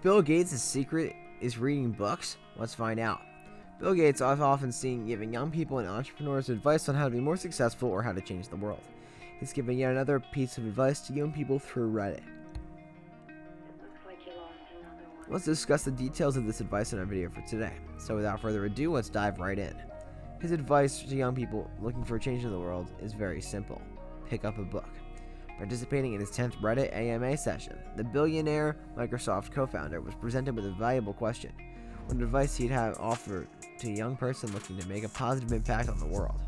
Bill Gates' secret is reading books? Let's find out. Bill Gates is often seen giving young people and entrepreneurs advice on how to be more successful or how to change the world. He's giving yet another piece of advice to young people through Reddit. Let's discuss the details of this advice in our video for today. So without further ado, let's dive right in. His advice to young people looking for a change in the world is very simple. Pick up a book. Participating in his 10th Reddit AMA session, the billionaire Microsoft co-founder was presented with a valuable question. What advice he'd have offered to a young person looking to make a positive impact on the world.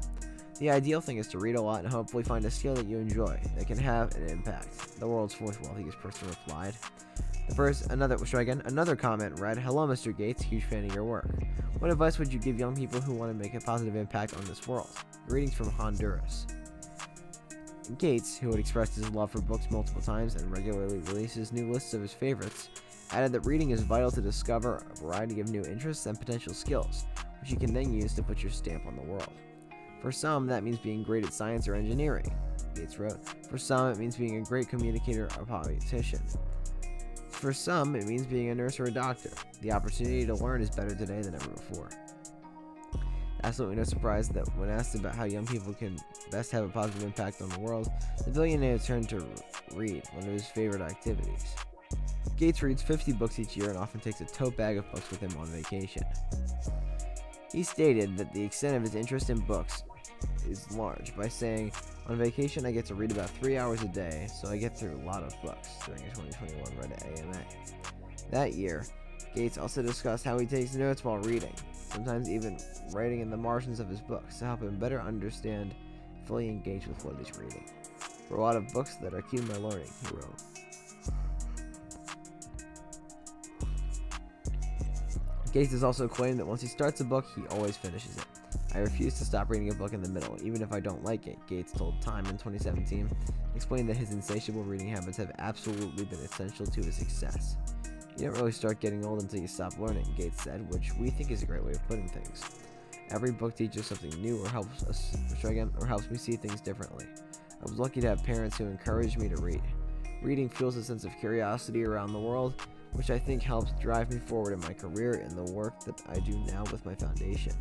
The ideal thing is to read a lot and hopefully find a skill that you enjoy that can have an impact. The world's fourth wealthiest person replied. Another comment read, "Hello, Mr. Gates, huge fan of your work. What advice would you give young people who want to make a positive impact on this world? Greetings from Honduras." Gates, who had expressed his love for books multiple times and regularly releases new lists of his favorites, added that reading is vital to discover a variety of new interests and potential skills, which you can then use to put your stamp on the world. For some, that means being great at science or engineering, Gates wrote. For some, it means being a great communicator or politician. For some, it means being a nurse or a doctor. The opportunity to learn is better today than ever before. Absolutely no surprise that when asked about how young people can best have a positive impact on the world, the billionaire turned to read, one of his favorite activities. Gates reads 50 books each year and often takes a tote bag of books with him on vacation. He stated that the extent of his interest in books is large by saying, "On vacation I get to read about 3 hours a day, so I get through a lot of books," during a 2021 Reddit AMA. That year, Gates also discussed how he takes notes while reading, sometimes even writing in the margins of his books to help him better understand and fully engage with what he's reading. "For a lot of books that are key to my learning," he wrote. Gates has also claimed that once he starts a book, he always finishes it. "I refuse to stop reading a book in the middle, even if I don't like it," Gates told Time in 2017, explaining that his insatiable reading habits have absolutely been essential to his success. "You don't really start getting old until you stop learning," Gates said, which we think is a great way of putting things. "Every book teaches something new or helps me see things differently. I was lucky to have parents who encouraged me to read. Reading fuels a sense of curiosity around the world, which I think helps drive me forward in my career and the work that I do now with my foundation."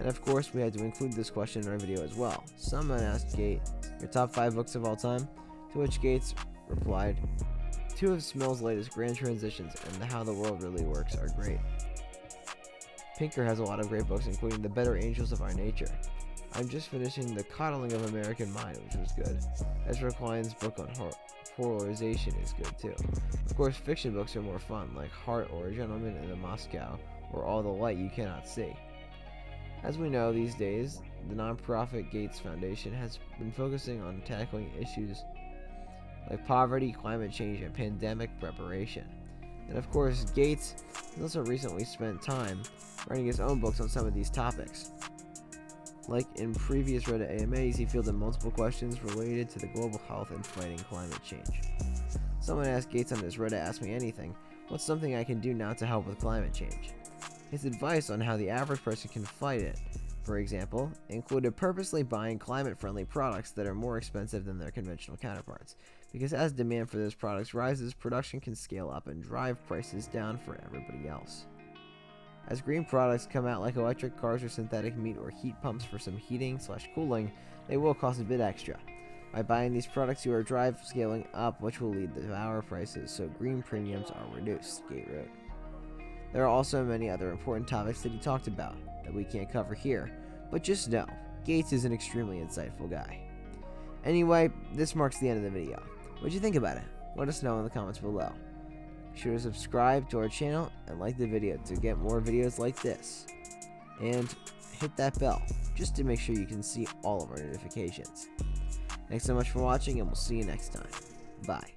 And of course, we had to include this question in our video as well. Someone asked Gates, "Your top 5 books of all time?" To which Gates replied, "Two of Smill's latest Grand Transitions and The How the World Really Works are great. Pinker has a lot of great books, including The Better Angels of Our Nature. I'm just finishing The Coddling of American Mind, which was good. Ezra Klein's book on polarization is good too. Of course, fiction books are more fun, like Heart or A Gentleman in Moscow or All the Light You Cannot See." As we know these days, the nonprofit Gates Foundation has been focusing on tackling issues like poverty, climate change, and pandemic preparation. And of course, Gates has also recently spent time writing his own books on some of these topics. Like in previous Reddit AMAs, he fielded multiple questions related to the global health and fighting climate change. Someone asked Gates on this Reddit Ask Me Anything, "What's something I can do now to help with climate change?" His advice on how the average person can fight it, for example, included purposely buying climate-friendly products that are more expensive than their conventional counterparts, because as demand for those products rises, production can scale up and drive prices down for everybody else. As green products come out like electric cars or synthetic meat or heat pumps for some heating/cooling, they will cost a bit extra. By buying these products, you are drive scaling up, which will lead to power prices, so green premiums are reduced, Gates wrote. There are also many other important topics that he talked about that we can't cover here, but just know, Gates is an extremely insightful guy. Anyway, this marks the end of the video. What'd you think about it? Let us know in the comments below. Be sure to subscribe to our channel and like the video to get more videos like this. And hit that bell, just to make sure you can see all of our notifications. Thanks so much for watching, and we'll see you next time. Bye.